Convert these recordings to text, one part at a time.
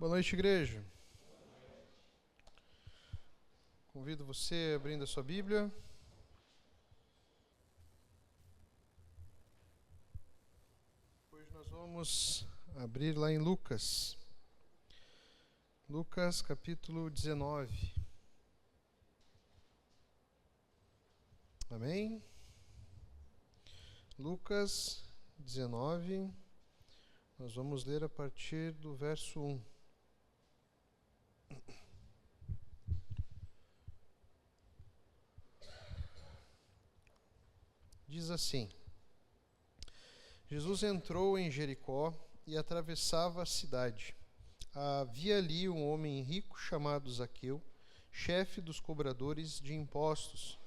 Boa noite, igreja. Convido você abrindo a sua Bíblia. Hoje nós vamos abrir lá em Lucas. Lucas capítulo 19. Amém? Lucas 19. Nós vamos ler a partir do verso 1. Diz assim: Jesus entrou em Jericó e atravessava a cidade. Havia ali um homem rico chamado Zaqueu, chefe dos cobradores de impostos.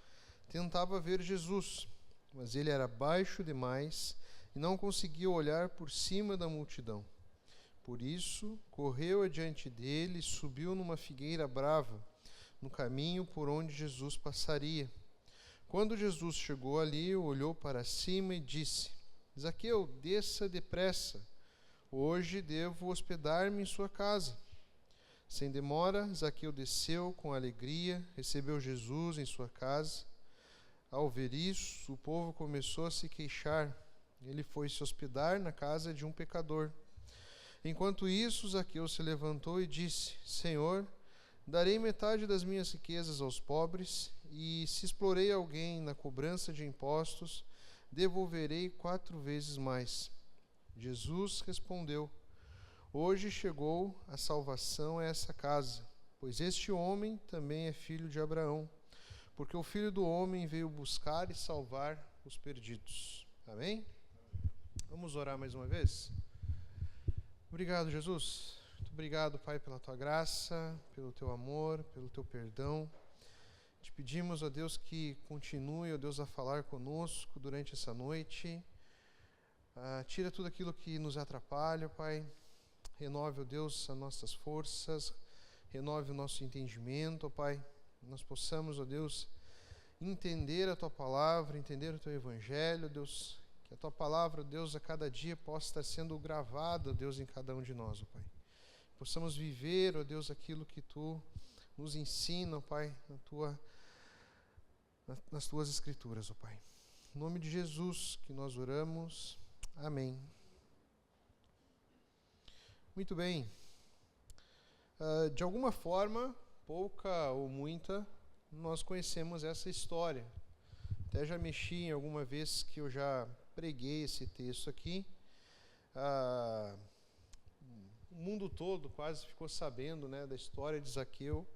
Tentava ver Jesus, mas ele era baixo demais e não conseguia olhar por cima da multidão. Por isso, correu adiante dele e subiu numa figueira brava, no caminho por onde Jesus passaria. Quando Jesus chegou ali, olhou para cima e disse: Zaqueu, desça depressa. Hoje devo hospedar-me em sua casa. Sem demora, Zaqueu desceu com alegria, recebeu Jesus em sua casa. Ao ver isso, o povo começou a se queixar. Ele foi se hospedar na casa de um pecador. Enquanto isso, Zaqueu se levantou e disse: Senhor, darei metade das minhas riquezas aos pobres, e se explorei alguém na cobrança de impostos, devolverei 4 vezes mais. Jesus respondeu: Hoje chegou a salvação a essa casa, pois este homem também é filho de Abraão, porque o Filho do Homem veio buscar e salvar os perdidos. Amém? Vamos orar mais uma vez? Obrigado, Jesus. Muito obrigado, Pai, pela Tua graça, pelo Teu amor, pelo Teu perdão. Te pedimos, ó Deus, que continue, ó Deus, a falar conosco durante essa noite. Tira tudo aquilo que nos atrapalha, Pai. Renove, ó Deus, as nossas forças. Renove o nosso entendimento, ó Pai. Nós possamos, ó Deus, entender a Tua palavra, entender o Teu Evangelho, ó Deus. Que a Tua palavra, ó Deus, a cada dia possa estar sendo gravada, ó Deus, em cada um de nós, ó Pai. Possamos viver, ó Deus, aquilo que Tu nos ensina, ó Pai, nas Tuas Escrituras, ó Pai. Em nome de Jesus que nós oramos. Amém. Muito bem. De alguma forma, pouca ou muita, nós conhecemos essa história. Até já mexi em alguma vez que eu já preguei esse texto aqui. O mundo todo quase ficou sabendo, né, da história de Zaqueu,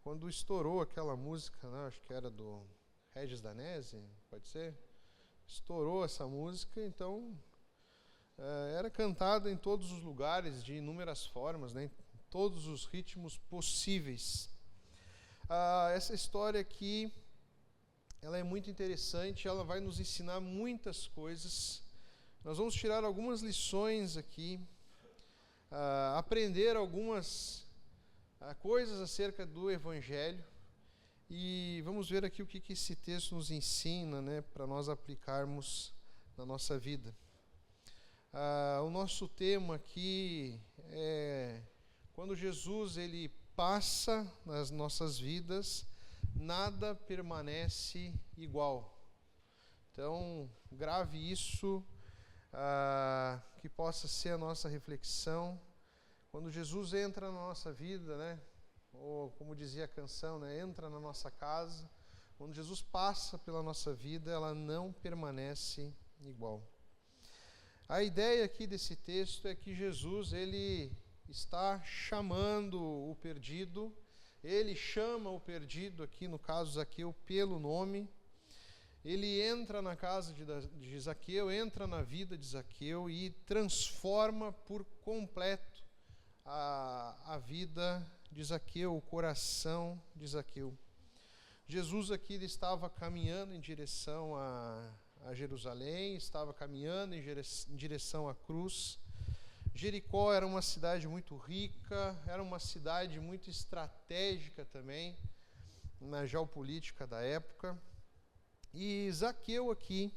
quando estourou aquela música, né, acho que era do Regis Danese, pode ser? Estourou essa música, então era cantada em todos os lugares, de inúmeras formas, né, em todos os ritmos possíveis. Essa história aqui, ela é muito interessante, ela vai nos ensinar muitas coisas. Nós vamos tirar algumas lições aqui, aprender algumas coisas acerca do Evangelho, e vamos ver aqui o que esse texto nos ensina, né, para nós aplicarmos na nossa vida. O nosso tema aqui é: quando Jesus ele passa nas nossas vidas, nada permanece igual. Então, grave isso, que possa ser a nossa reflexão. Quando Jesus entra na nossa vida, né, ou como dizia a canção, né, entra na nossa casa, quando Jesus passa pela nossa vida, ela não permanece igual. A ideia aqui desse texto é que Jesus ele está chamando o perdido. Ele chama o perdido, aqui no caso Zaqueu, pelo nome. Ele entra na casa de Zaqueu, entra na vida de Zaqueu e transforma por completo a vida de Zaqueu, o coração de Zaqueu. Jesus aqui ele estava caminhando em direção a Jerusalém, estava caminhando em direção à cruz. Jericó era uma cidade muito rica, era uma cidade muito estratégica também na geopolítica da época. E Zaqueu aqui,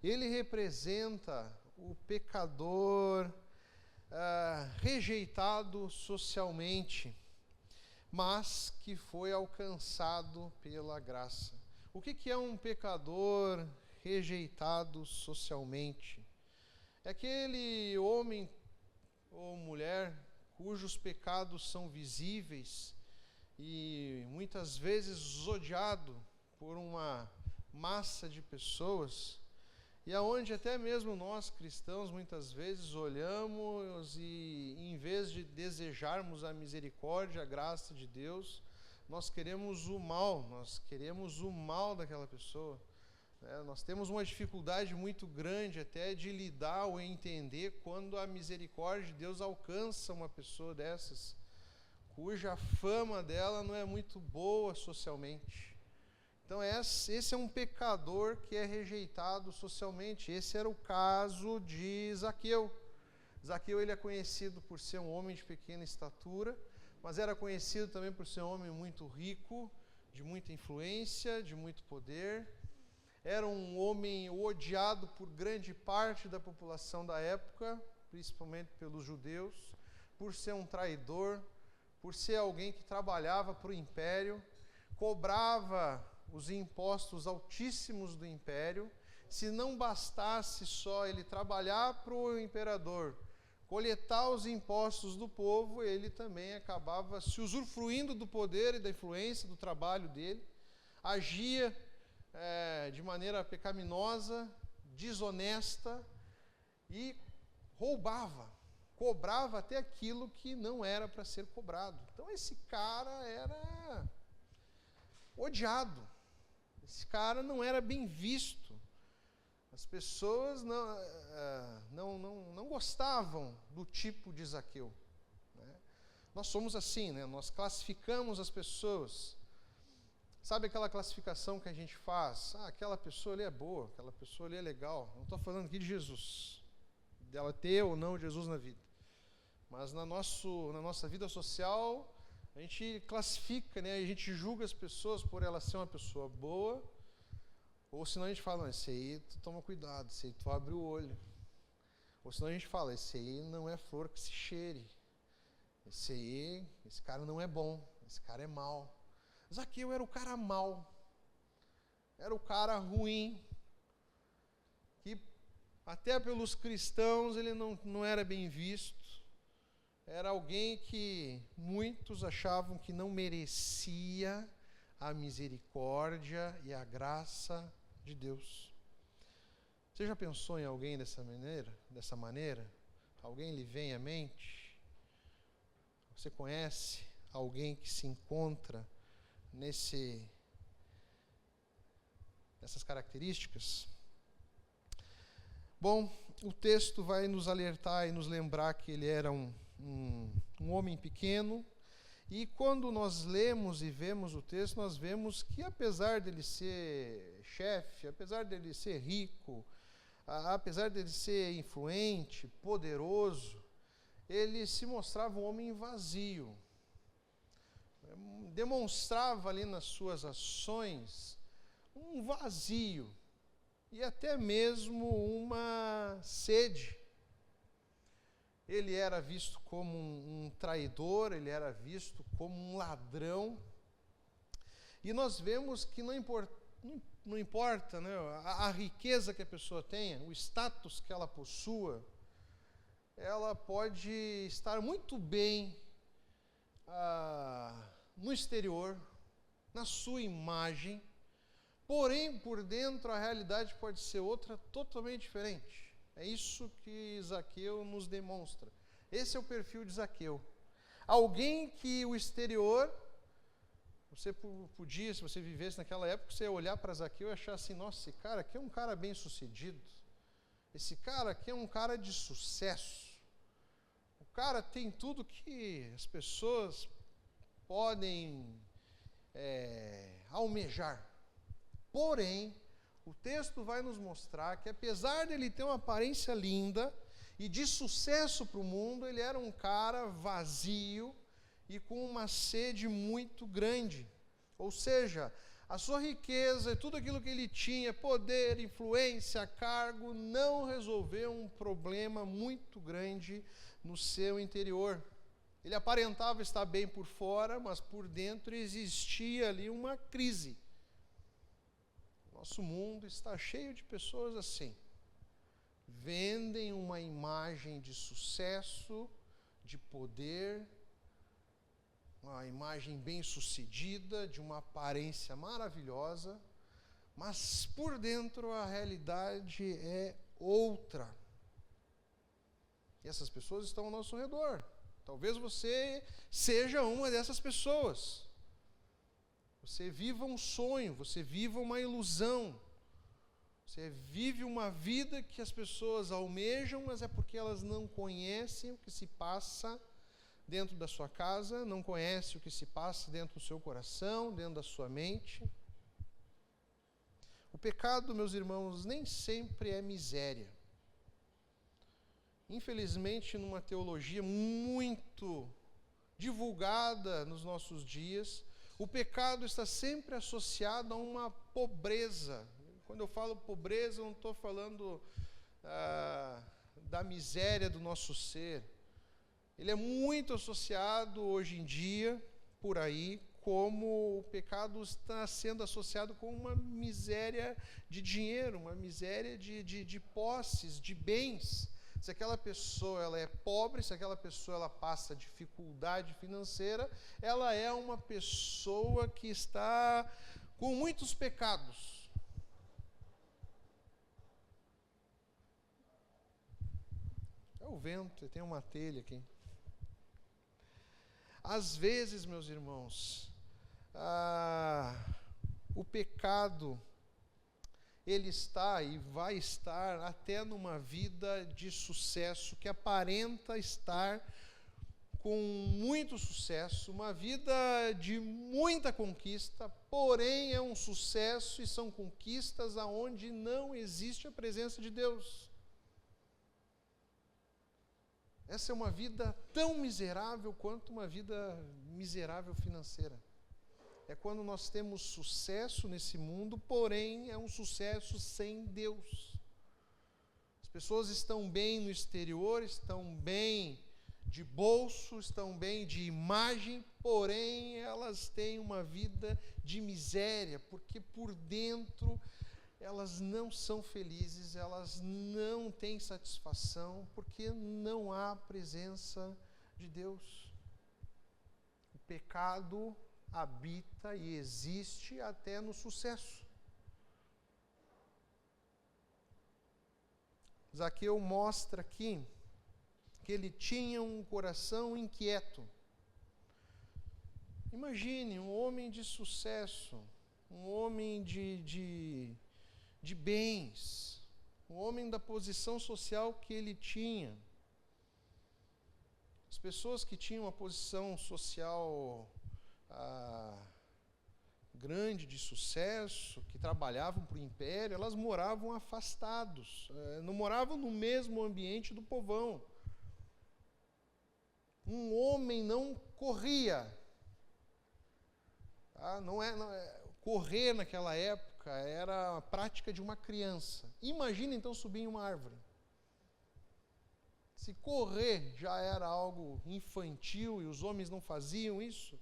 ele representa o pecador rejeitado socialmente, mas que foi alcançado pela graça. O que é um pecador rejeitado socialmente? É aquele homem ou mulher cujos pecados são visíveis e muitas vezes odiado por uma massa de pessoas, e aonde até mesmo nós cristãos muitas vezes olhamos e, em vez de desejarmos a misericórdia, a graça de Deus, nós queremos o mal daquela pessoa. Nós temos uma dificuldade muito grande até de lidar ou entender quando a misericórdia de Deus alcança uma pessoa dessas, cuja fama dela não é muito boa socialmente. Então esse é um pecador que é rejeitado socialmente. Esse era o caso de Zaqueu. Zaqueu, ele é conhecido por ser um homem de pequena estatura, mas era conhecido também por ser um homem muito rico, de muita influência, de muito poder. Era um homem odiado por grande parte da população da época, principalmente pelos judeus, por ser um traidor, por ser alguém que trabalhava para o império, cobrava os impostos altíssimos do império. Se não bastasse só ele trabalhar para o imperador, coletar os impostos do povo, ele também acabava se usufruindo do poder e da influência do trabalho dele, agia de maneira pecaminosa, desonesta e cobrava até aquilo que não era para ser cobrado. Então esse cara era odiado, esse cara não era bem visto, as pessoas não gostavam do tipo de Zaqueu. Nós somos assim, nós classificamos as pessoas. Sabe aquela classificação que a gente faz? Aquela pessoa ali é boa, aquela pessoa ali é legal. Não estou falando aqui de Jesus, dela ter ou não Jesus na vida. Mas na nossa vida social, a gente classifica, a gente julga as pessoas por ela ser uma pessoa boa, ou senão a gente fala, não, esse aí tu toma cuidado, esse aí tu abre o olho. Ou senão a gente fala, esse aí não é flor que se cheire. Esse cara não é bom, esse cara é mau. Zaqueu era o cara mau, era o cara ruim, que até pelos cristãos ele não era bem visto, era alguém que muitos achavam que não merecia a misericórdia e a graça de Deus. Você já pensou em alguém dessa maneira? Alguém lhe vem à mente? Você conhece alguém que se encontra nessas características? Bom, o texto vai nos alertar e nos lembrar que ele era um homem pequeno, e quando nós lemos e vemos o texto, nós vemos que apesar dele ser chefe, apesar dele ser rico, apesar dele ser influente, poderoso, ele se mostrava um homem vazio. Demonstrava ali nas suas ações um vazio e até mesmo uma sede. Ele era visto como um traidor, ele era visto como um ladrão. E nós vemos que não importa a riqueza que a pessoa tenha, o status que ela possua, ela pode estar muito bem no exterior, na sua imagem, porém, por dentro, a realidade pode ser outra, totalmente diferente. É isso que Zaqueu nos demonstra. Esse é o perfil de Zaqueu. Alguém que o exterior, você podia, se você vivesse naquela época, você ia olhar para Zaqueu e achar assim, nossa, esse cara aqui é um cara bem sucedido. Esse cara aqui é um cara de sucesso. O cara tem tudo que as pessoas podem almejar. Porém, o texto vai nos mostrar que apesar dele ter uma aparência linda e de sucesso para o mundo, ele era um cara vazio e com uma sede muito grande. Ou seja, A sua riqueza e tudo aquilo que ele tinha, poder, influência, cargo, não resolveu um problema muito grande no seu interior. Ele aparentava estar bem por fora, mas por dentro existia ali uma crise. Nosso mundo está cheio de pessoas assim. Vendem uma imagem de sucesso, de poder, uma imagem bem-sucedida, de uma aparência maravilhosa, mas por dentro a realidade é outra. E essas pessoas estão ao nosso redor. Talvez você seja uma dessas pessoas. Você viva um sonho, você viva uma ilusão. Você vive uma vida que as pessoas almejam, mas é porque elas não conhecem o que se passa dentro da sua casa, não conhecem o que se passa dentro do seu coração, dentro da sua mente. O pecado, meus irmãos, nem sempre é miséria. Infelizmente, numa teologia muito divulgada nos nossos dias, o pecado está sempre associado a uma pobreza. Quando eu falo pobreza, eu não estou falando da miséria do nosso ser. Ele é muito associado hoje em dia, por aí, como o pecado está sendo associado com uma miséria de dinheiro, uma miséria de posses, de bens. Se aquela pessoa ela é pobre, se aquela pessoa ela passa dificuldade financeira, ela é uma pessoa que está com muitos pecados. É o vento, tem uma telha aqui. Às vezes, meus irmãos, o pecado, ele está e vai estar até numa vida de sucesso, que aparenta estar com muito sucesso, uma vida de muita conquista, porém é um sucesso e são conquistas aonde não existe a presença de Deus. Essa é uma vida tão miserável quanto uma vida miserável financeira. É quando nós temos sucesso nesse mundo, porém é um sucesso sem Deus. As pessoas estão bem no exterior, estão bem de bolso, estão bem de imagem, porém elas têm uma vida de miséria, porque por dentro elas não são felizes, elas não têm satisfação, porque não há presença de Deus. O pecado habita e existe até no sucesso. Zaqueu mostra aqui que ele tinha um coração inquieto. Imagine um homem de sucesso, um homem de bens, um homem da posição social que ele tinha. As pessoas que tinham uma posição social grande, de sucesso, que trabalhavam para o império, elas moravam afastados, não moravam no mesmo ambiente do povão. Um homem não corria. Correr naquela época era a prática de uma criança. Imagina então subir em uma árvore. Se correr já era algo infantil e os homens não faziam isso,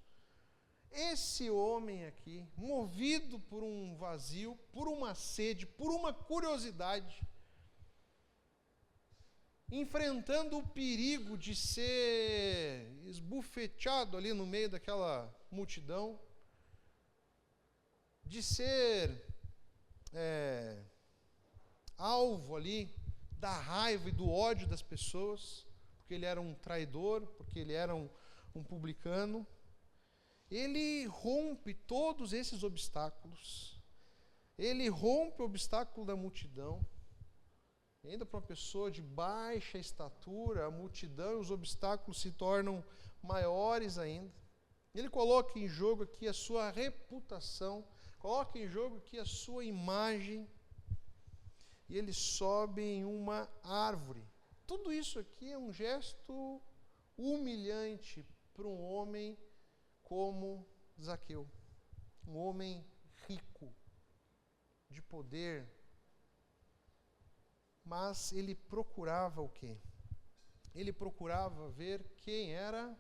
esse homem aqui, movido por um vazio, por uma sede, por uma curiosidade, enfrentando o perigo de ser esbufeteado ali no meio daquela multidão, de ser alvo ali da raiva e do ódio das pessoas, porque ele era um traidor, porque ele era um publicano. Ele rompe todos esses obstáculos. Ele rompe o obstáculo da multidão. Ainda para uma pessoa de baixa estatura, a multidão e os obstáculos se tornam maiores ainda. Ele coloca em jogo aqui a sua reputação, coloca em jogo aqui a sua imagem, e ele sobe em uma árvore. Tudo isso aqui é um gesto humilhante para um homem como Zaqueu, um homem rico, de poder, mas ele procurava o quê? Ele procurava ver quem era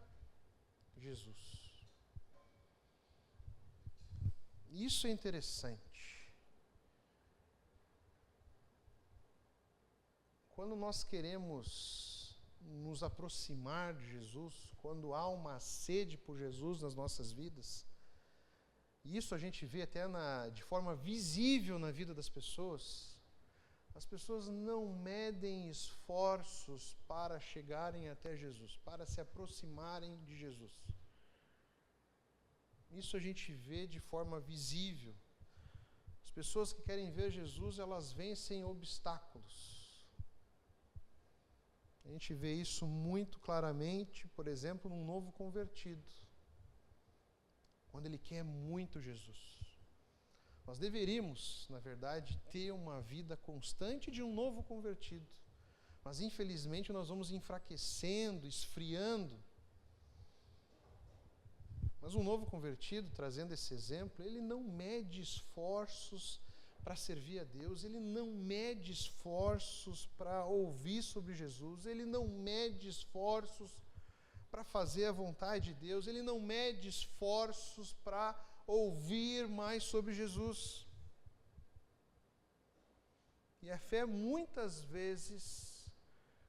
Jesus. Isso é interessante. Quando nós queremos nos aproximar de Jesus, quando há uma sede por Jesus nas nossas vidas, isso a gente vê até de forma visível na vida das pessoas, as pessoas não medem esforços para chegarem até Jesus, para se aproximarem de Jesus. Isso a gente vê de forma visível. As pessoas que querem ver Jesus, elas vencem obstáculos. A gente vê isso muito claramente, por exemplo, num novo convertido. Quando ele quer muito Jesus. Nós deveríamos, na verdade, ter uma vida constante de um novo convertido. Mas, infelizmente, nós vamos enfraquecendo, esfriando. Mas um novo convertido, trazendo esse exemplo, ele não mede esforços para servir a Deus, ele não mede esforços para ouvir sobre Jesus, ele não mede esforços para fazer a vontade de Deus, ele não mede esforços para ouvir mais sobre Jesus. E a fé muitas vezes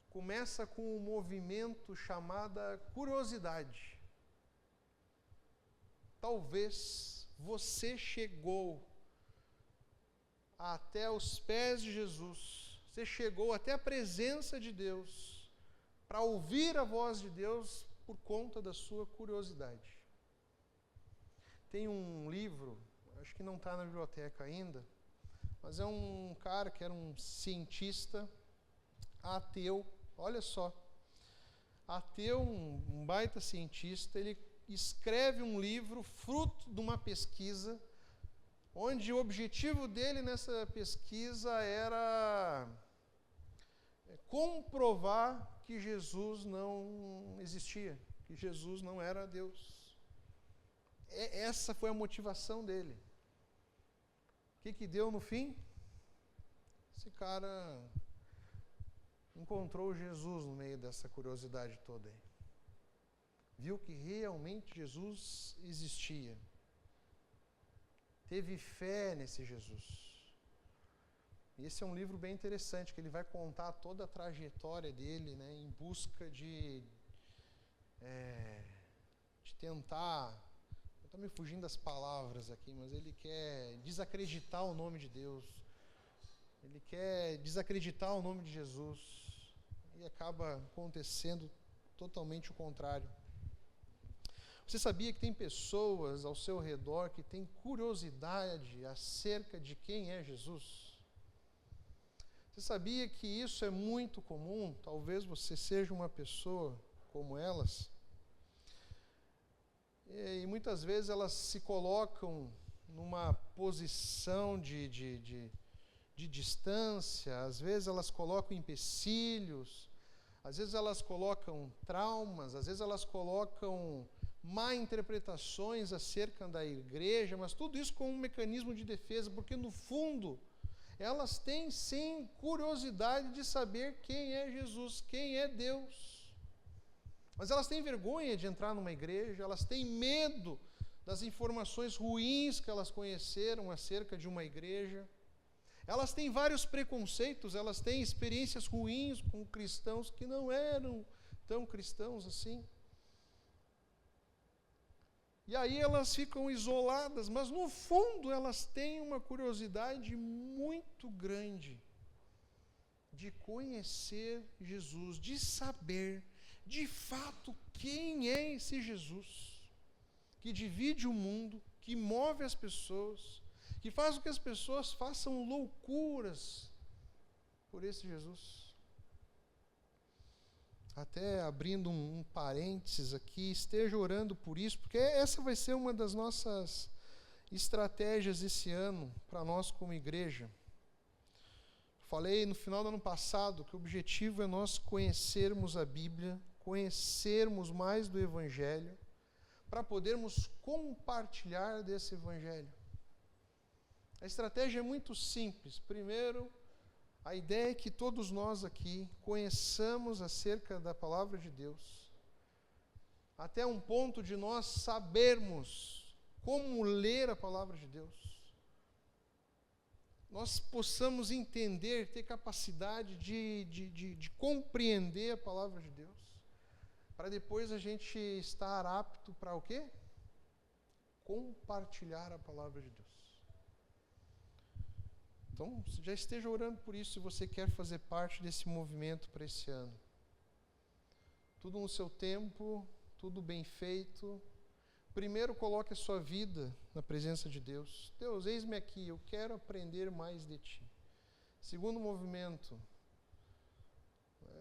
começa com um movimento chamado curiosidade. Talvez você chegou até os pés de Jesus, você chegou até a presença de Deus, para ouvir a voz de Deus por conta da sua curiosidade. Tem um livro, acho que não está na biblioteca ainda, mas é um cara que era um cientista ateu, olha só, ateu, um baita cientista, ele escreve um livro fruto de uma pesquisa, onde o objetivo dele nessa pesquisa era comprovar que Jesus não existia, que Jesus não era Deus. Essa foi a motivação dele. O que deu no fim? Esse cara encontrou Jesus no meio dessa curiosidade toda aí. Viu que realmente Jesus existia. Teve fé nesse Jesus. E esse é um livro bem interessante, que ele vai contar toda a trajetória dele, né, em busca de tentar, estou me fugindo das palavras aqui, mas ele quer desacreditar o nome de Deus, ele quer desacreditar o nome de Jesus, e acaba acontecendo totalmente o contrário. Você sabia que tem pessoas ao seu redor que têm curiosidade acerca de quem é Jesus? Você sabia que isso é muito comum? Talvez você seja uma pessoa como elas. E muitas vezes elas se colocam numa posição de distância, às vezes elas colocam empecilhos, às vezes elas colocam traumas, às vezes elas colocam má interpretações acerca da igreja, mas tudo isso como um mecanismo de defesa, porque no fundo elas têm sim curiosidade de saber quem é Jesus, quem é Deus. Mas elas têm vergonha de entrar numa igreja, elas têm medo das informações ruins que elas conheceram acerca de uma igreja. Elas têm vários preconceitos, elas têm experiências ruins com cristãos que não eram tão cristãos assim. E aí elas ficam isoladas, mas no fundo elas têm uma curiosidade muito grande de conhecer Jesus, de saber de fato quem é esse Jesus, que divide o mundo, que move as pessoas, que faz com que as pessoas façam loucuras por esse Jesus. Até abrindo um parênteses aqui, esteja orando por isso, porque essa vai ser uma das nossas estratégias esse ano, para nós como igreja. Falei no final do ano passado que o objetivo é nós conhecermos a Bíblia, conhecermos mais do Evangelho, para podermos compartilhar desse Evangelho. A estratégia é muito simples. Primeiro, a ideia é que todos nós aqui conheçamos acerca da palavra de Deus, até um ponto de nós sabermos como ler a palavra de Deus. Nós possamos entender, ter capacidade de compreender a palavra de Deus, para depois a gente estar apto para o quê? Compartilhar a palavra de Deus. Então, já esteja orando por isso, se você quer fazer parte desse movimento para esse ano. Tudo no seu tempo, tudo bem feito. Primeiro, coloque a sua vida na presença de Deus. Deus, eis-me aqui, eu quero aprender mais de Ti. Segundo movimento,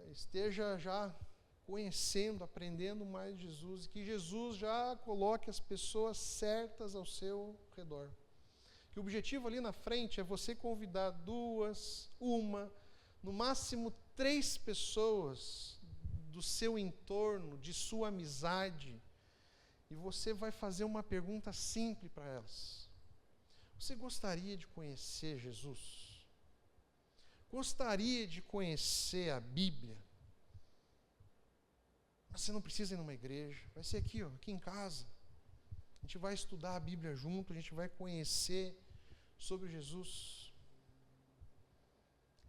esteja já conhecendo, aprendendo mais de Jesus, e que Jesus já coloque as pessoas certas ao seu redor. Que o objetivo ali na frente é você convidar 2, 1, no máximo 3 pessoas do seu entorno, de sua amizade, e você vai fazer uma pergunta simples para elas. Você gostaria de conhecer Jesus? Gostaria de conhecer a Bíblia? Mas você não precisa ir numa igreja, vai ser aqui, aqui em casa. A gente vai estudar a Bíblia junto, a gente vai conhecer sobre Jesus.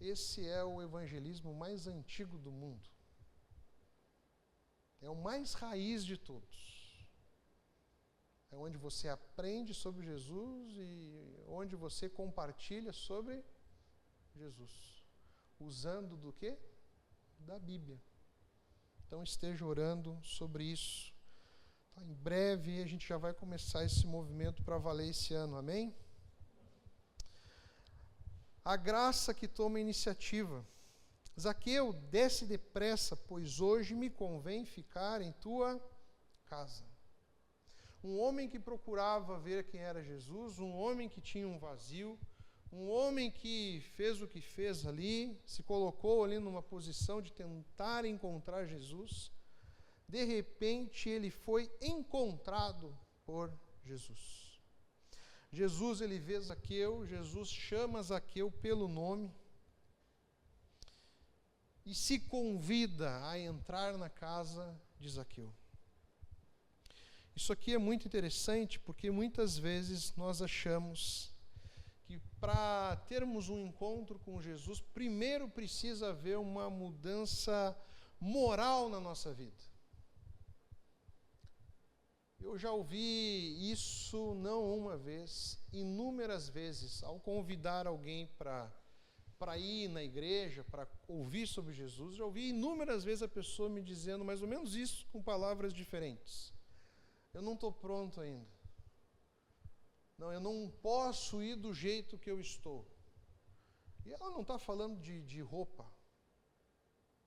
Esse é o evangelismo mais antigo do mundo. É o mais raiz de todos. É onde você aprende sobre Jesus e onde você compartilha sobre Jesus. Usando do quê? Da Bíblia. Então esteja orando sobre isso. Em breve a gente já vai começar esse movimento para valer esse ano, amém? A graça que toma iniciativa. Zaqueu, desce depressa, pois hoje me convém ficar em tua casa. Um homem que procurava ver quem era Jesus, um homem que tinha um vazio, um homem que fez o que fez ali, se colocou ali numa posição de tentar encontrar Jesus. De repente, ele foi encontrado por Jesus. Jesus, ele vê Zaqueu, Jesus chama Zaqueu pelo nome e se convida a entrar na casa de Zaqueu. Isso aqui é muito interessante porque muitas vezes nós achamos que para termos um encontro com Jesus, primeiro precisa haver uma mudança moral na nossa vida. Eu já ouvi isso não uma vez, inúmeras vezes, ao convidar alguém para ir na igreja, para ouvir sobre Jesus. Já ouvi inúmeras vezes a pessoa me dizendo mais ou menos isso, com palavras diferentes. Eu não estou pronto ainda. Não, eu não posso ir do jeito que eu estou. E ela não está falando de roupa,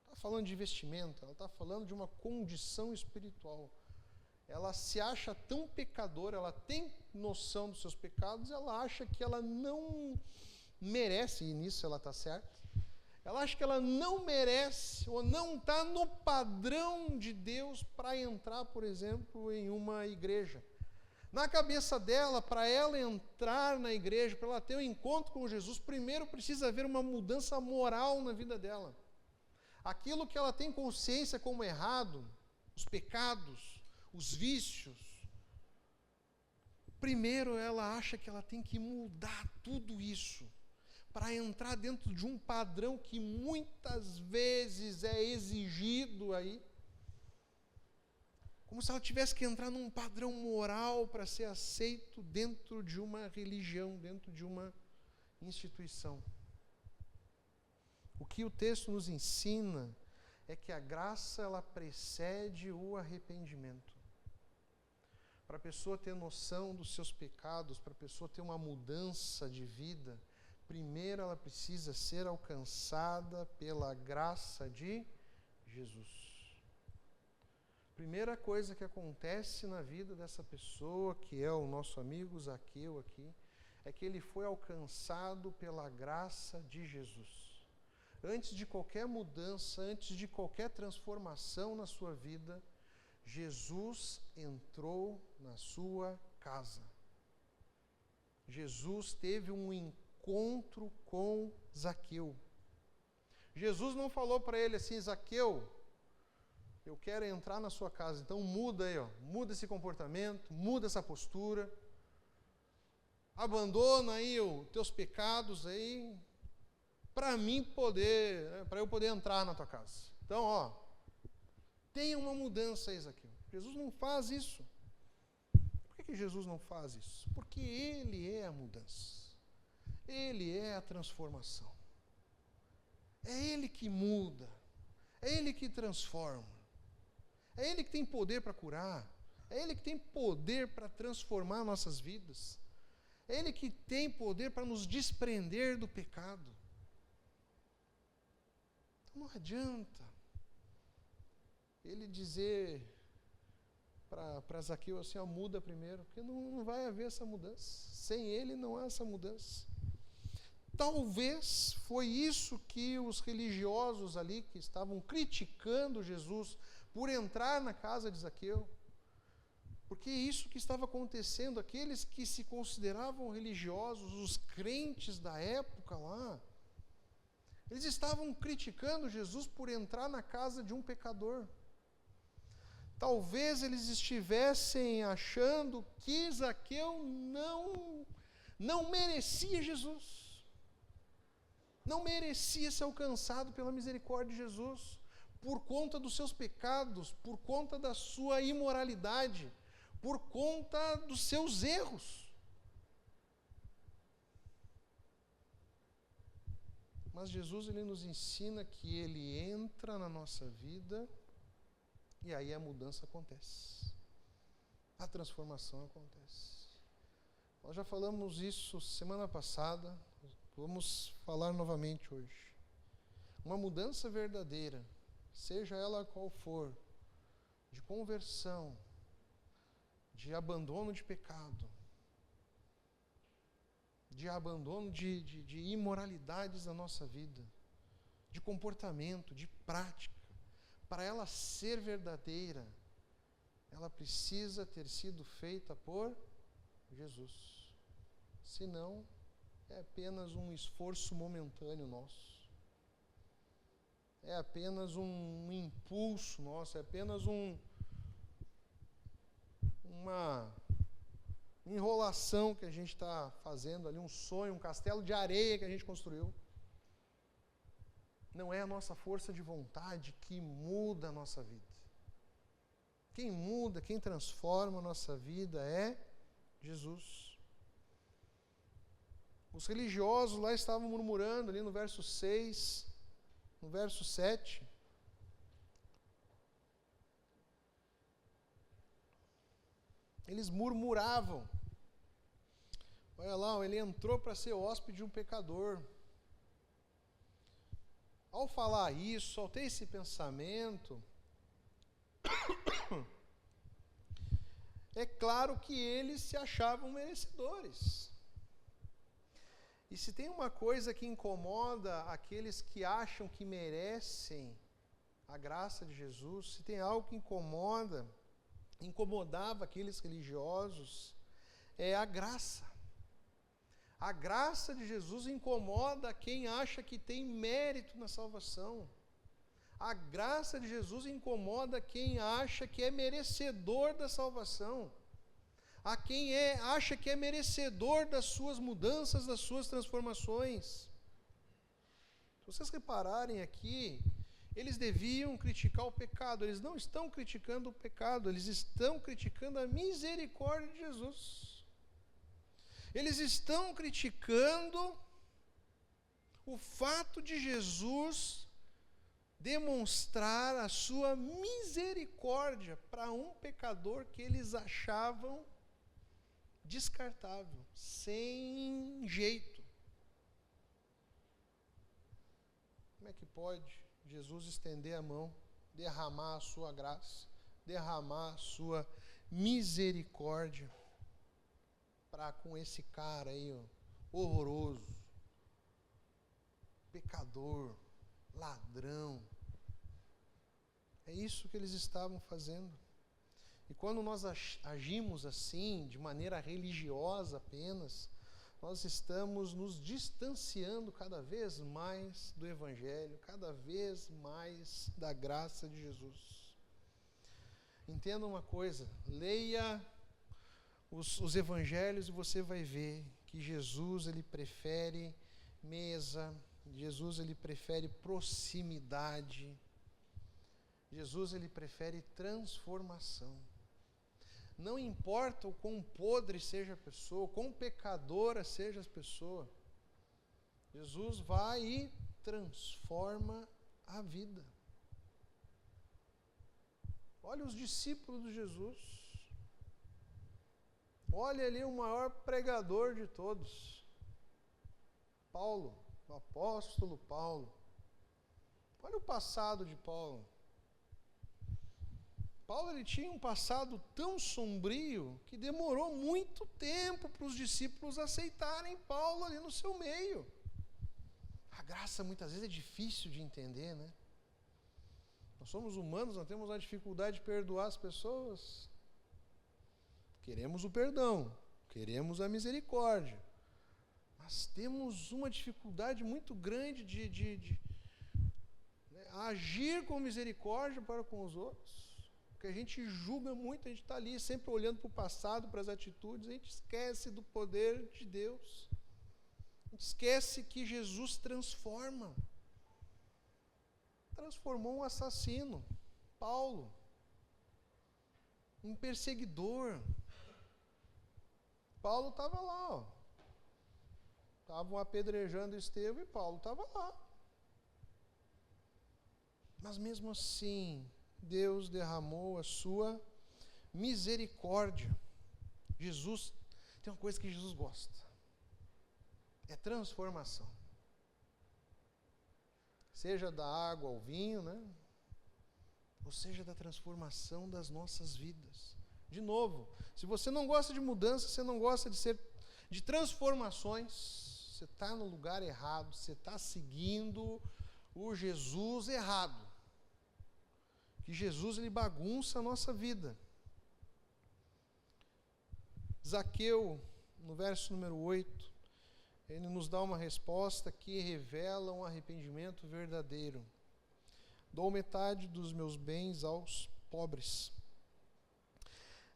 está falando de vestimenta, ela está falando de uma condição espiritual. Ela se acha tão pecadora, ela tem noção dos seus pecados, ela acha que ela não merece, e nisso ela está certa, ela acha que ela não merece ou não está no padrão de Deus para entrar, por exemplo, em uma igreja. Na cabeça dela, para ela entrar na igreja, para ela ter um encontro com Jesus, primeiro precisa haver uma mudança moral na vida dela. Aquilo que ela tem consciência como errado, os pecados, os vícios, primeiro ela acha que ela tem que mudar tudo isso para entrar dentro de um padrão que muitas vezes é exigido aí, como se ela tivesse que entrar num padrão moral para ser aceito dentro de uma religião, dentro de uma instituição. O que o texto nos ensina é que a graça ela precede o arrependimento. Para a pessoa ter noção dos seus pecados, para a pessoa ter uma mudança de vida, primeiro ela precisa ser alcançada pela graça de Jesus. Primeira coisa que acontece na vida dessa pessoa, que é o nosso amigo Zaqueu aqui, é que ele foi alcançado pela graça de Jesus. Antes de qualquer mudança, antes de qualquer transformação na sua vida, Jesus entrou na sua casa. Jesus teve um encontro com Zaqueu. Jesus não falou para ele assim: Zaqueu, eu quero entrar na sua casa, então muda aí, muda esse comportamento, muda essa postura, abandona aí os teus pecados aí, para eu poder entrar na tua casa. Então, tenha uma mudança aí, Zaqueu. Jesus não faz isso. Por que Jesus não faz isso? Porque Ele é a mudança. Ele é a transformação. É Ele que muda. É Ele que transforma. É Ele que tem poder para curar. É Ele que tem poder para transformar nossas vidas. É Ele que tem poder para nos desprender do pecado. Então não adianta Ele dizer para Zaqueu assim: muda primeiro, porque não vai haver essa mudança. Sem Ele não há essa mudança. Talvez foi isso que os religiosos ali, que estavam criticando Jesus por entrar na casa de Zaqueu, porque isso que estava acontecendo, aqueles que se consideravam religiosos, os crentes da época lá, eles estavam criticando Jesus por entrar na casa de um pecador. Talvez eles estivessem achando que Zaqueu não merecia Jesus. Não merecia ser alcançado pela misericórdia de Jesus, por conta dos seus pecados, por conta da sua imoralidade, por conta dos seus erros. Mas Jesus, Ele nos ensina que Ele entra na nossa vida e aí a mudança acontece. A transformação acontece. Nós já falamos isso semana passada, vamos falar novamente hoje. Uma mudança verdadeira, seja ela qual for, de conversão, de abandono de pecado, de abandono de imoralidades da nossa vida, de comportamento, de prática, para ela ser verdadeira, ela precisa ter sido feita por Jesus. Senão, é apenas um esforço momentâneo nosso. É apenas um impulso nosso, é apenas uma enrolação que a gente está fazendo ali, um sonho, um castelo de areia que a gente construiu. Não é a nossa força de vontade que muda a nossa vida. Quem muda, quem transforma a nossa vida é Jesus. Os religiosos lá estavam murmurando ali no verso 6, no verso 7. Eles murmuravam. Olha lá, ele entrou para ser hóspede de um pecador. Ao falar isso, ao ter esse pensamento, é claro que eles se achavam merecedores. E se tem uma coisa que incomoda aqueles que acham que merecem a graça de Jesus, se tem algo que incomodava aqueles religiosos, é a graça. A graça de Jesus incomoda quem acha que tem mérito na salvação. A graça de Jesus incomoda quem acha que é merecedor da salvação. A quem acha que é merecedor das suas mudanças, das suas transformações. Se vocês repararem aqui, eles deviam criticar o pecado. Eles não estão criticando o pecado, eles estão criticando a misericórdia de Jesus. Eles estão criticando o fato de Jesus demonstrar a sua misericórdia para um pecador que eles achavam descartável, sem jeito. Como é que pode Jesus estender a mão, derramar a sua graça, derramar a sua misericórdia para com esse cara aí, horroroso, pecador, ladrão? É isso que eles estavam fazendo. E quando nós agimos assim, de maneira religiosa apenas, nós estamos nos distanciando cada vez mais do Evangelho, cada vez mais da graça de Jesus. Entenda uma coisa, leia os Evangelhos e você vai ver que Jesus, ele prefere mesa, Jesus, ele prefere proximidade, Jesus, ele prefere transformação. Não importa o quão podre seja a pessoa, o quão pecadora seja a pessoa, Jesus vai e transforma a vida. Olha os discípulos de Jesus. Olha ali o maior pregador de todos, Paulo, o apóstolo Paulo. Olha o passado de Paulo. Paulo, ele tinha um passado tão sombrio que demorou muito tempo para os discípulos aceitarem Paulo ali no seu meio. A graça muitas vezes é difícil de entender, né? Nós somos humanos, nós temos uma dificuldade de perdoar as pessoas. Queremos o perdão, queremos a misericórdia, mas temos uma dificuldade muito grande de agir com misericórdia para com os outros. Porque a gente julga muito, a gente está ali sempre olhando para o passado, para as atitudes, a gente esquece do poder de Deus. A gente esquece que Jesus transforma. Transformou um assassino, Paulo, um perseguidor. Paulo estava lá, estavam apedrejando Estevão e Paulo estava lá. Mas mesmo assim, Deus derramou a sua misericórdia. Jesus, tem uma coisa que Jesus gosta, é transformação. Seja da água ao vinho, né? Ou seja, da transformação das nossas vidas. De novo, se você não gosta de mudança, você não gosta de transformações, você está no lugar errado, você está seguindo o Jesus errado. Que Jesus, ele bagunça a nossa vida. Zaqueu, no verso número 8, ele nos dá uma resposta que revela um arrependimento verdadeiro. Dou metade dos meus bens aos pobres.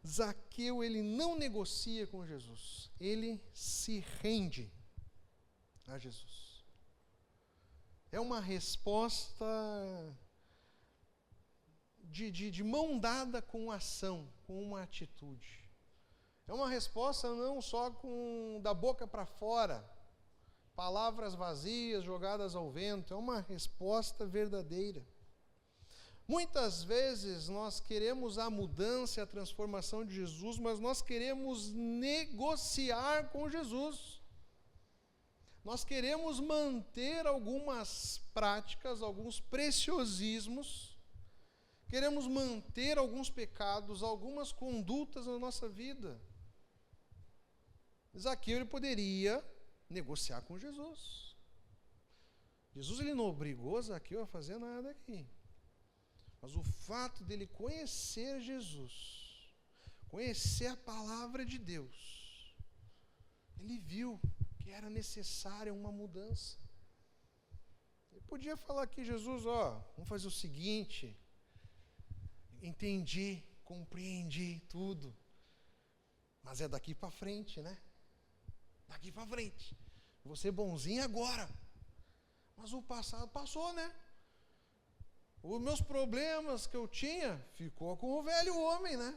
Zaqueu, ele não negocia com Jesus, ele se rende a Jesus. É uma resposta de mão dada com ação, com uma atitude. É uma resposta não só da boca para fora, palavras vazias jogadas ao vento, é uma resposta verdadeira. Muitas vezes nós queremos a mudança e a transformação de Jesus, mas nós queremos negociar com Jesus. Nós queremos manter algumas práticas, alguns preciosismos, queremos manter alguns pecados, algumas condutas na nossa vida. Zaqueu, ele poderia negociar com Jesus. Jesus, ele não obrigou Zaqueu a fazer nada aqui. Mas o fato dele conhecer Jesus, conhecer a palavra de Deus, ele viu que era necessária uma mudança. Ele podia falar aqui, Jesus, vamos fazer o seguinte, entendi, compreendi tudo, mas é daqui para frente, né? Daqui para frente. Vou ser bonzinho agora. Mas o passado passou, né? Os meus problemas que eu tinha, ficou com o velho homem, né?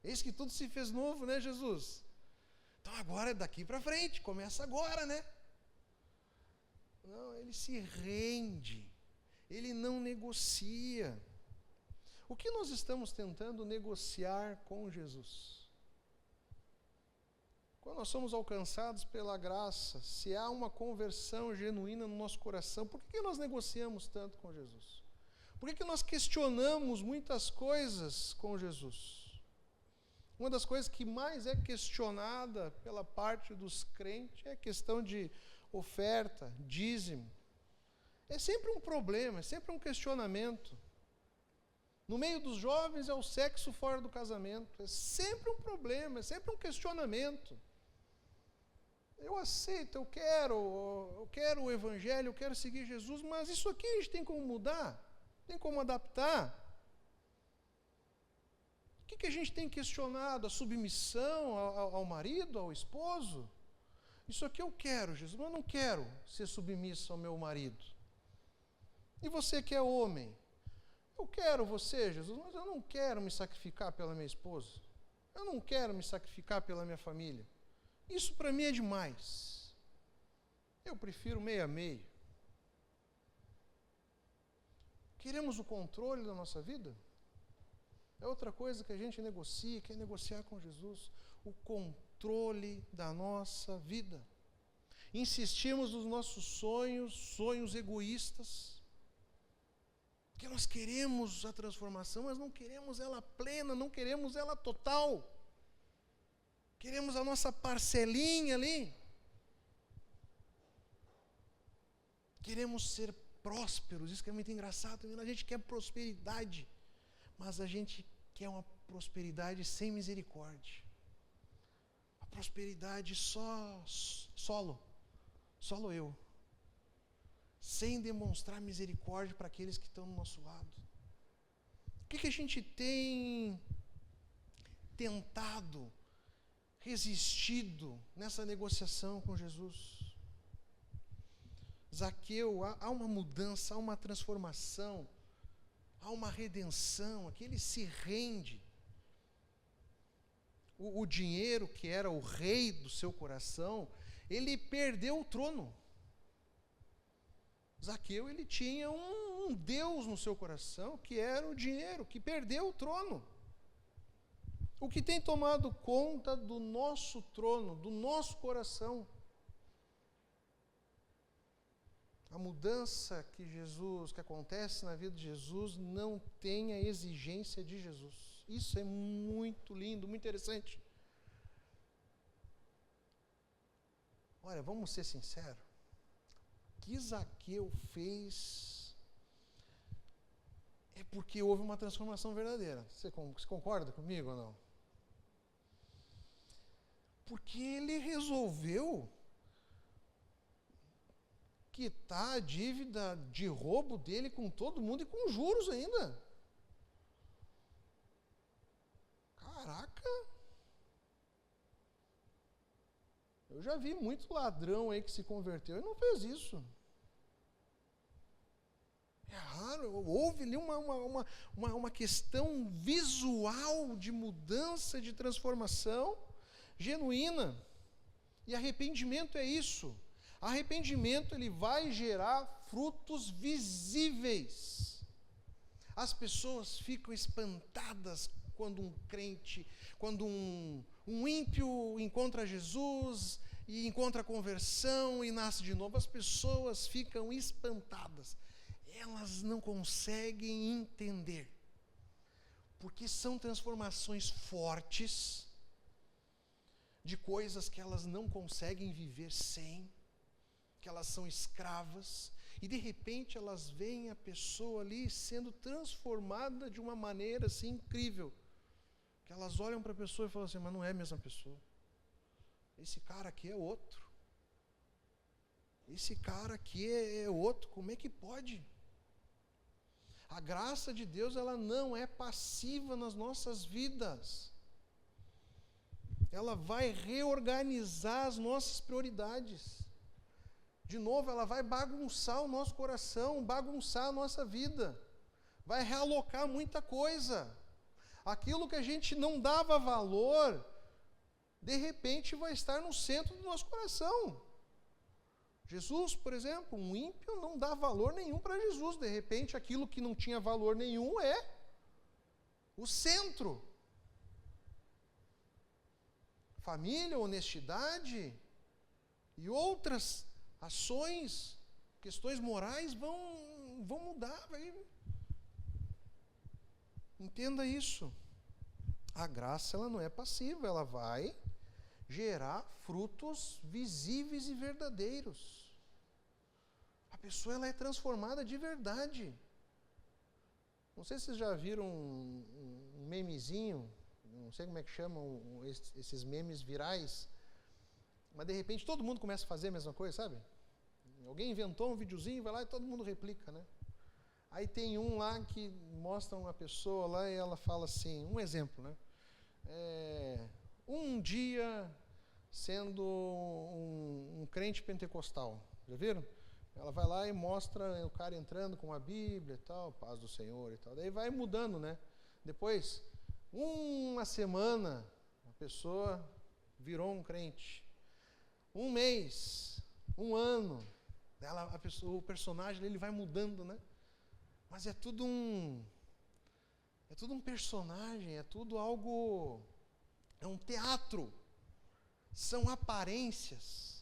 Eis que tudo se fez novo, né, Jesus? Então agora é daqui para frente, começa agora, né? Não, ele se rende, ele não negocia. O que nós estamos tentando negociar com Jesus? Quando nós somos alcançados pela graça, se há uma conversão genuína no nosso coração, por que nós negociamos tanto com Jesus? Por que nós questionamos muitas coisas com Jesus? Uma das coisas que mais é questionada pela parte dos crentes é a questão de oferta, dízimo. É sempre um problema, é sempre um questionamento. No meio dos jovens é o sexo fora do casamento. É sempre um problema, é sempre um questionamento. eu aceito, eu quero o Evangelho, eu quero seguir Jesus, mas isso aqui a gente tem como mudar, tem como adaptar. O que a gente tem questionado? A submissão ao marido, ao esposo? Isso aqui eu quero, Jesus, mas eu não quero ser submisso ao meu marido. E você que é homem? Eu quero você, Jesus, mas eu não quero me sacrificar pela minha esposa. Eu não quero me sacrificar pela minha família. Isso para mim é demais. Eu prefiro meio a meio. Queremos o controle da nossa vida? É outra coisa que a gente negocia, quer negociar com Jesus. O controle da nossa vida. Insistimos nos nossos sonhos egoístas. Porque nós queremos a transformação, mas não queremos ela plena, não queremos ela total. Queremos a nossa parcelinha ali. Queremos ser prósperos, isso que é muito engraçado. A gente quer prosperidade, mas a gente quer uma prosperidade sem misericórdia. A prosperidade solo eu. Sem demonstrar misericórdia para aqueles que estão do nosso lado. O que a gente tem tentado, resistido nessa negociação com Jesus? Zaqueu, há uma mudança, há uma transformação, há uma redenção, aqui ele se rende. O dinheiro, que era o rei do seu coração, ele perdeu o trono. Zaqueu, ele tinha um Deus no seu coração, que era o dinheiro, que perdeu o trono. O que tem tomado conta do nosso trono, do nosso coração? A mudança que acontece na vida de Jesus, não tem a exigência de Jesus. Isso é muito lindo, muito interessante. Olha, vamos ser sinceros. O que Zaqueu fez é porque houve uma transformação verdadeira. Você concorda comigo ou não? Porque ele resolveu quitar a dívida de roubo dele com todo mundo e com juros ainda. Caraca! Eu já vi muito ladrão aí que se converteu e não fez isso. É raro, houve ali uma questão visual de mudança, de transformação genuína. E arrependimento é isso. Arrependimento, ele vai gerar frutos visíveis. As pessoas ficam espantadas quando um crente, quando um ímpio encontra Jesus e encontra a conversão e nasce de novo. As pessoas ficam espantadas. Elas não conseguem entender. Porque são transformações fortes de coisas que elas não conseguem viver sem, que elas são escravas, e de repente elas veem a pessoa ali sendo transformada de uma maneira assim incrível, que elas olham para a pessoa e falam assim, mas não é a mesma pessoa. Esse cara aqui é outro. Esse cara aqui é outro. Como é que pode? A graça de Deus, ela não é passiva nas nossas vidas. Ela vai reorganizar as nossas prioridades. De novo, ela vai bagunçar o nosso coração, bagunçar a nossa vida. Vai realocar muita coisa. Aquilo que a gente não dava valor, de repente vai estar no centro do nosso coração. Jesus, por exemplo, um ímpio não dá valor nenhum para Jesus. De repente, aquilo que não tinha valor nenhum é o centro. Família, honestidade e outras ações, questões morais vão mudar. Entenda isso. A graça, ela não é passiva, ela vai gerar frutos visíveis e verdadeiros. A pessoa, ela é transformada de verdade. Não sei se vocês já viram um memezinho, não sei como é que chamam esses memes virais, Mas de repente todo mundo começa a fazer a mesma coisa, sabe? Alguém inventou um videozinho, vai lá e todo mundo replica, né? Aí tem um lá que mostra uma pessoa lá e ela fala assim, um exemplo, né? Um dia sendo um crente pentecostal, já viram? Ela vai lá e mostra o cara entrando com a Bíblia e tal, paz do Senhor e tal. Daí vai mudando, né? Depois, uma semana, a pessoa virou um crente. Um mês, um ano, o personagem ele vai mudando, né? Mas é tudo um personagem, é tudo algo, é um teatro, são aparências.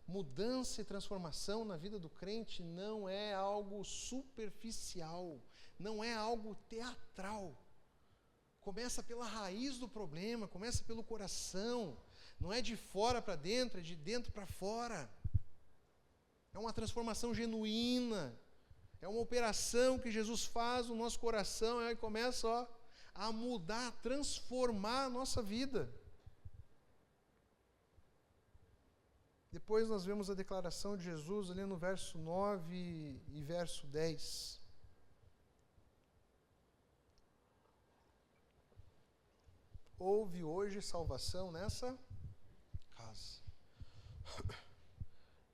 Mudança e transformação na vida do crente não é algo superficial, não é algo teatral. Começa pela raiz do problema, começa pelo coração, não é de fora para dentro, é de dentro para fora. É uma transformação genuína, é uma operação que Jesus faz no nosso coração, e começa a mudar, a transformar a nossa vida. Depois nós vemos a declaração de Jesus ali no verso 9 e verso 10. Houve hoje salvação nessa casa.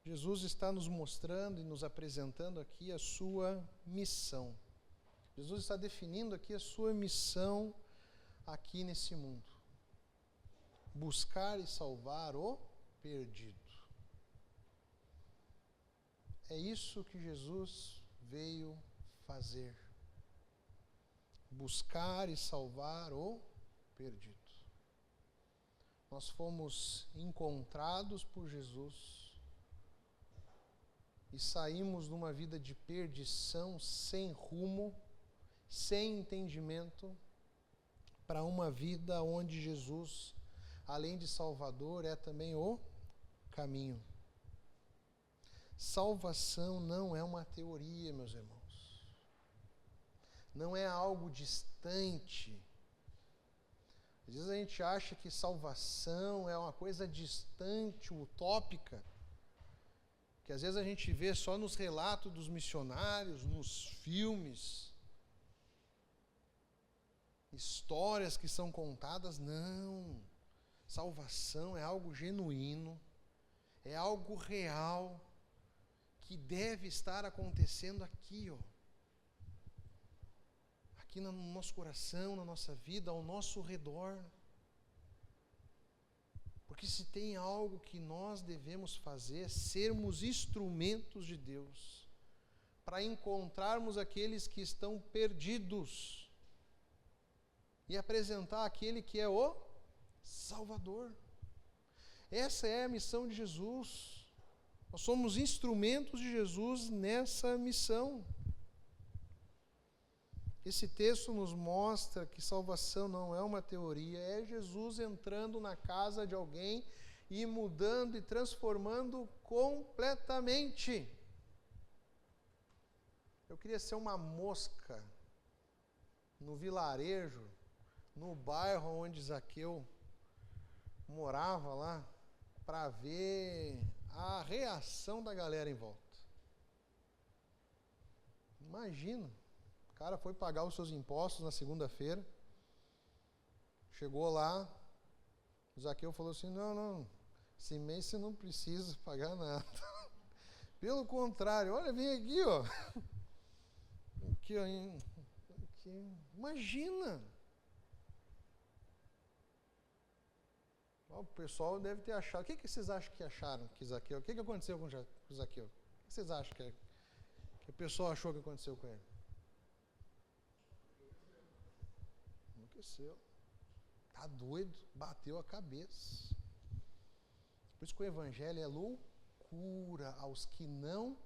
Jesus está nos mostrando e nos apresentando aqui a sua missão. Jesus está definindo aqui a sua missão aqui nesse mundo. Buscar e salvar o perdido. É isso que Jesus veio fazer. Buscar e salvar o perdido. Nós fomos encontrados por Jesus e saímos de uma vida de perdição, sem rumo, sem entendimento, para uma vida onde Jesus, além de Salvador, é também o caminho. Salvação não é uma teoria, meus irmãos. Não é algo distante. Às vezes a gente acha que salvação é uma coisa distante, utópica, que às vezes a gente vê só nos relatos dos missionários, nos filmes, histórias que são contadas. Não. Salvação é algo genuíno, é algo real, que deve estar acontecendo aqui, aqui no nosso coração, na nossa vida, ao nosso redor. Porque se tem algo que nós devemos fazer, é sermos instrumentos de Deus, para encontrarmos aqueles que estão perdidos e apresentar aquele que é o Salvador. Essa é a missão de Jesus. Nós somos instrumentos de Jesus nessa missão. Esse texto nos mostra que salvação não é uma teoria, é Jesus entrando na casa de alguém e mudando e transformando completamente. Eu queria ser uma mosca no vilarejo, no bairro onde Zaqueu morava lá, para ver a reação da galera em volta. Imagina, o cara foi pagar os seus impostos na segunda-feira, chegou lá, o Zaqueu falou assim, não, esse mês você não precisa pagar nada. Pelo contrário, olha, vem aqui, aqui. Imagina. O pessoal deve ter achado. O que vocês acham que acharam que Zaqueu? O que aconteceu com Zaqueu? O que vocês acham que o pessoal achou que aconteceu com ele? Enlouqueceu. Tá doido, bateu a cabeça. Por isso que o evangelho é loucura aos que não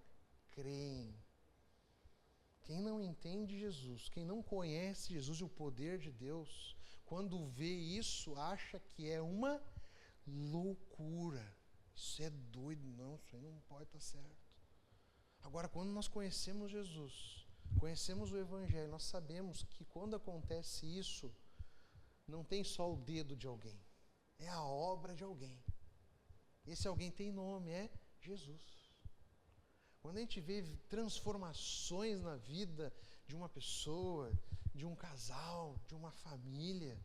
creem. Quem não entende Jesus, quem não conhece Jesus e o poder de Deus, quando vê isso, acha que é uma loucura. Isso é doido, não, isso aí não pode estar certo. Agora, quando nós conhecemos Jesus, conhecemos o Evangelho, nós sabemos que quando acontece isso, não tem só o dedo de alguém, é a obra de alguém. Esse alguém tem nome, é Jesus. Quando a gente vê transformações na vida de uma pessoa, de um casal, de uma família,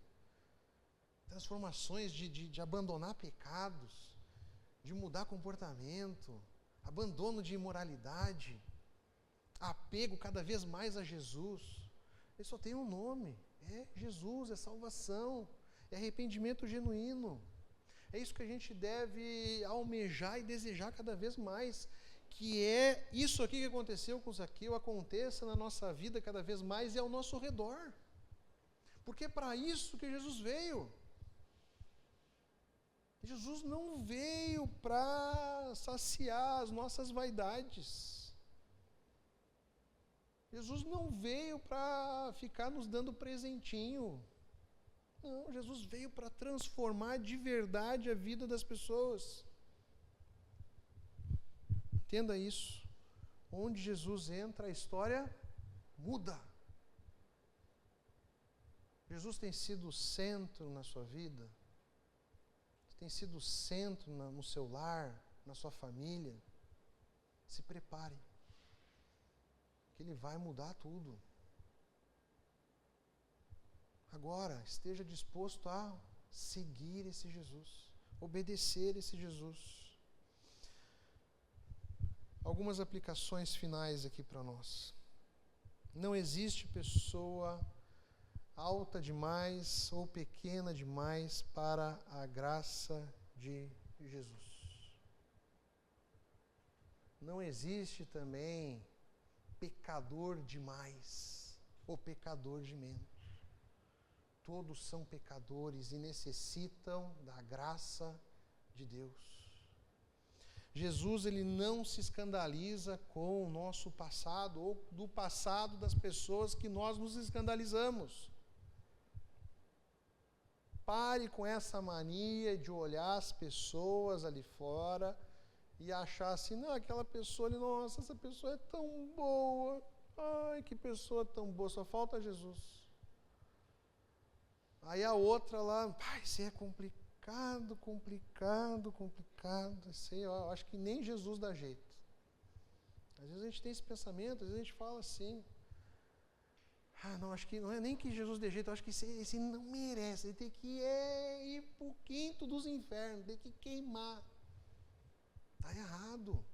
transformações de abandonar pecados, de mudar comportamento, abandono de imoralidade, apego cada vez mais a Jesus, ele só tem um nome, é Jesus, é salvação, é arrependimento genuíno. É isso que a gente deve almejar e desejar cada vez mais, que é isso aqui que aconteceu com Zaqueu, aconteça na nossa vida cada vez mais e ao nosso redor. Porque é para isso que Jesus veio. Jesus não veio para saciar as nossas vaidades. Jesus não veio para ficar nos dando presentinho. Não, Jesus veio para transformar de verdade a vida das pessoas. Entenda isso. Onde Jesus entra, a história muda. Jesus tem sido o centro na sua vida? Tem sido o centro no seu lar, na sua família? Se prepare, que Ele vai mudar tudo. Agora, esteja disposto a seguir esse Jesus, obedecer esse Jesus. Algumas aplicações finais aqui para nós. Não existe pessoa alta demais ou pequena demais para a graça de Jesus. Não existe também pecador demais ou pecador de menos. Todos são pecadores e necessitam da graça de Deus. Jesus, ele não se escandaliza com o nosso passado ou do passado das pessoas que nós nos escandalizamos. Pare com essa mania de olhar as pessoas ali fora e achar assim, não, aquela pessoa ali, nossa, essa pessoa é tão boa, ai, que pessoa tão boa, só falta Jesus. Aí a outra lá, pai, isso é complicado, isso aí, eu acho que nem Jesus dá jeito. Às vezes a gente tem esse pensamento, às vezes a gente fala assim, não, acho que não é nem que Jesus dê jeito, eu acho que esse não merece, ele tem que ir para o quinto dos infernos, tem que queimar. Está errado.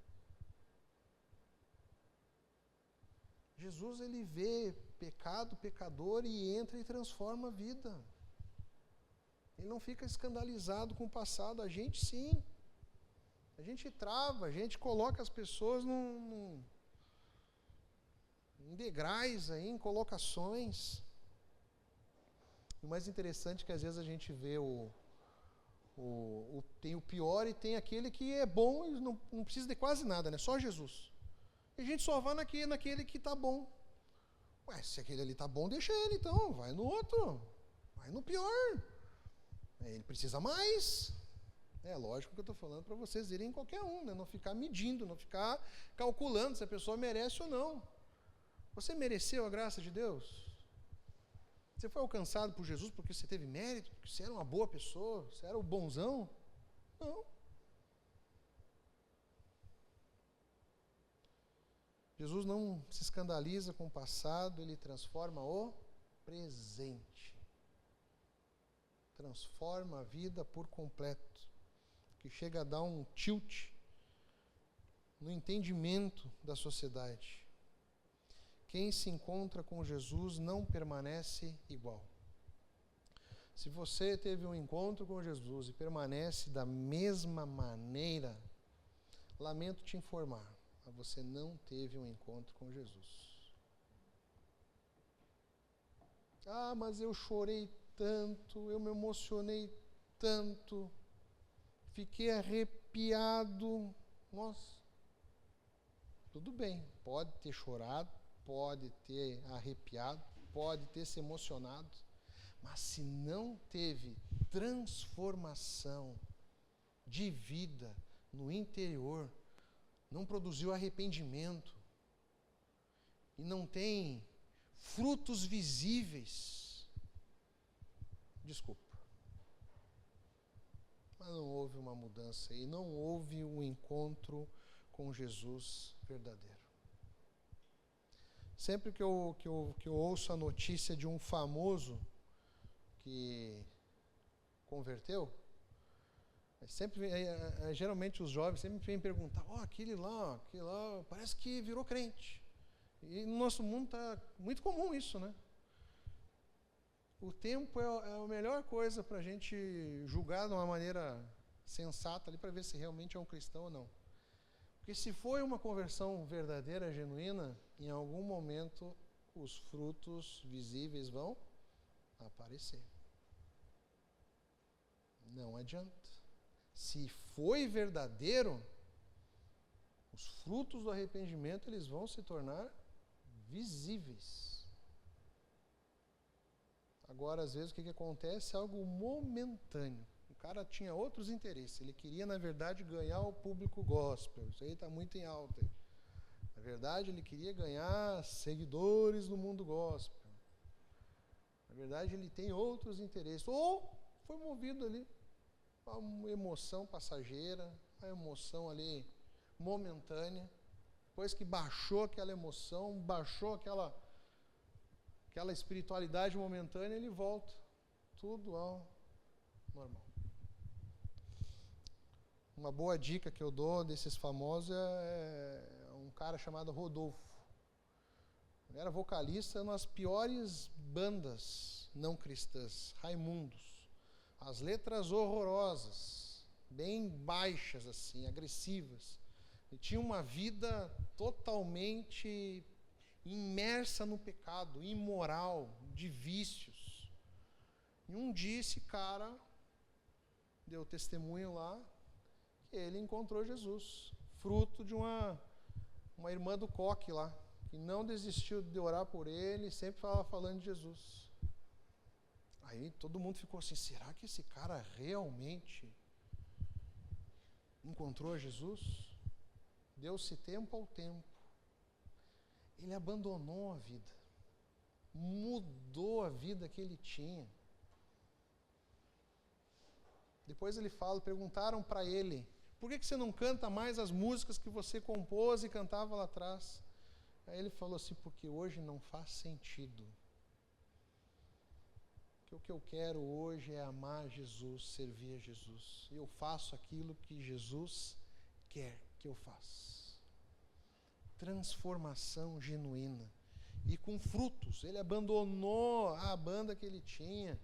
Jesus, ele vê pecado, pecador e entra e transforma a vida. Ele não fica escandalizado com o passado, a gente sim. A gente trava, a gente coloca as pessoas em degraus, aí, em colocações. O mais interessante é que às vezes a gente vê tem o pior e tem aquele que é bom e não precisa de quase nada, né? Só Jesus. E a gente só vai naquele que está bom. Ué, se aquele ali está bom, deixa ele então, vai no outro, vai no pior. Ele precisa mais. É lógico que eu estou falando para vocês irem em qualquer um, né? Não ficar medindo, não ficar calculando se a pessoa merece ou não. Você mereceu a graça de Deus? Você foi alcançado por Jesus porque você teve mérito, porque você era uma boa pessoa, você era o bonzão? Não. Jesus não se escandaliza com o passado, ele transforma o presente. Transforma a vida por completo, que chega a dar um tilt no entendimento da sociedade. Quem se encontra com Jesus não permanece igual. Se você teve um encontro com Jesus e permanece da mesma maneira, lamento te informar, mas você não teve um encontro com Jesus. Mas eu chorei tanto, eu me emocionei tanto, fiquei arrepiado. Nossa, tudo bem, pode ter chorado, pode ter arrepiado, pode ter se emocionado, mas se não teve transformação de vida no interior, não produziu arrependimento e não tem frutos visíveis, desculpa. mas não houve uma mudança e não houve um encontro com Jesus verdadeiro. Sempre que eu ouço a notícia de um famoso que converteu, geralmente os jovens sempre vêm perguntar, aquele lá, parece que virou crente. E no nosso mundo está muito comum isso, né? O tempo é a melhor coisa para a gente julgar de uma maneira sensata ali para ver se realmente é um cristão ou não. Porque se foi uma conversão verdadeira, genuína, em algum momento os frutos visíveis vão aparecer. Não adianta. Se foi verdadeiro, os frutos do arrependimento eles vão se tornar visíveis. Agora, às vezes, o que acontece é algo momentâneo. O cara tinha outros interesses. Ele queria, na verdade, ganhar o público gospel. Isso aí está muito em alta. Na verdade, ele queria ganhar seguidores no mundo gospel. Na verdade, ele tem outros interesses. Ou foi movido ali a uma emoção passageira, a emoção ali momentânea. Depois que baixou aquela emoção, baixou aquela espiritualidade momentânea, ele volta tudo ao normal. Uma boa dica que eu dou desses famosos é um cara chamado Rodolfo. Ele era vocalista nas piores bandas não cristãs, Raimundos. As letras horrorosas, bem baixas assim, agressivas. Ele tinha uma vida totalmente imersa no pecado, imoral, de vícios. E um dia esse cara deu testemunho lá que ele encontrou Jesus, fruto de uma irmã do coque lá, que não desistiu de orar por ele, sempre estava falando de Jesus. Aí todo mundo ficou assim, será que esse cara realmente encontrou Jesus? Deu-se tempo ao tempo. Ele abandonou a vida, mudou a vida que ele tinha. Depois ele fala, perguntaram para ele, por que você não canta mais as músicas que você compôs e cantava lá atrás? Aí ele falou assim, porque hoje não faz sentido. O que eu quero hoje é amar Jesus, servir a Jesus. E eu faço aquilo que Jesus quer que eu faça. Transformação genuína. E com frutos. Ele abandonou a banda que ele tinha.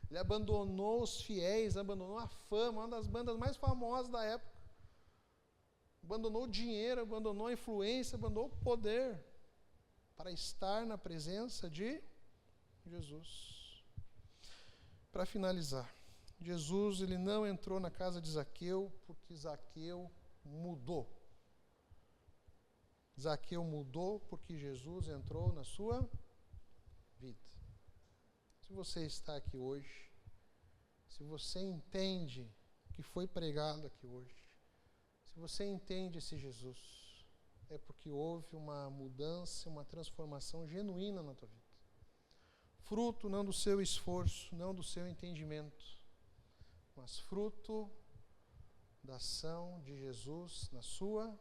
Ele abandonou os fiéis, abandonou a fama, uma das bandas mais famosas da época. Abandonou o dinheiro, abandonou a influência, abandonou o poder para estar na presença de Jesus. Para finalizar, Jesus ele não entrou na casa de Zaqueu porque Zaqueu mudou. Zaqueu mudou porque Jesus entrou na sua vida. Se você está aqui hoje, se você entende o que foi pregado aqui hoje, se você entende esse Jesus, é porque houve uma mudança, uma transformação genuína na tua vida. Fruto não do seu esforço, não do seu entendimento, mas fruto da ação de Jesus na sua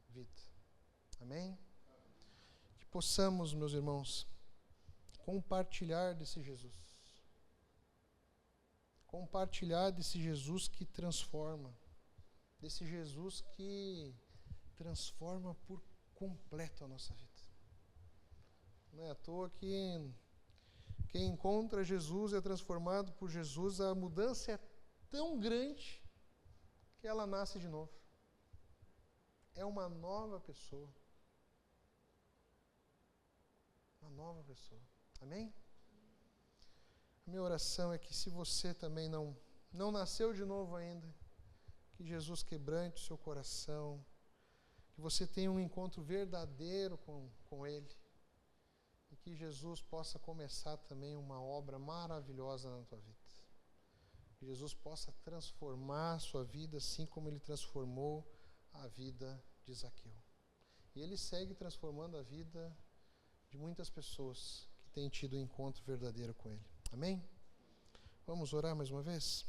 vida. Amém? Que possamos, meus irmãos, compartilhar desse Jesus. Compartilhar desse Jesus que transforma. Desse Jesus que transforma por completo a nossa vida. Não é à toa que quem encontra Jesus é transformado por Jesus, a mudança é tão grande que ela nasce de novo. É uma nova pessoa. Uma nova pessoa. Amém? A minha oração é que se você também não nasceu de novo ainda, que Jesus quebrante o seu coração, que você tenha um encontro verdadeiro com Ele, e que Jesus possa começar também uma obra maravilhosa na tua vida. Que Jesus possa transformar a sua vida assim como Ele transformou a vida de Zaqueu. E Ele segue transformando a vida de muitas pessoas que têm tido um encontro verdadeiro com Ele. Amém? Vamos orar mais uma vez?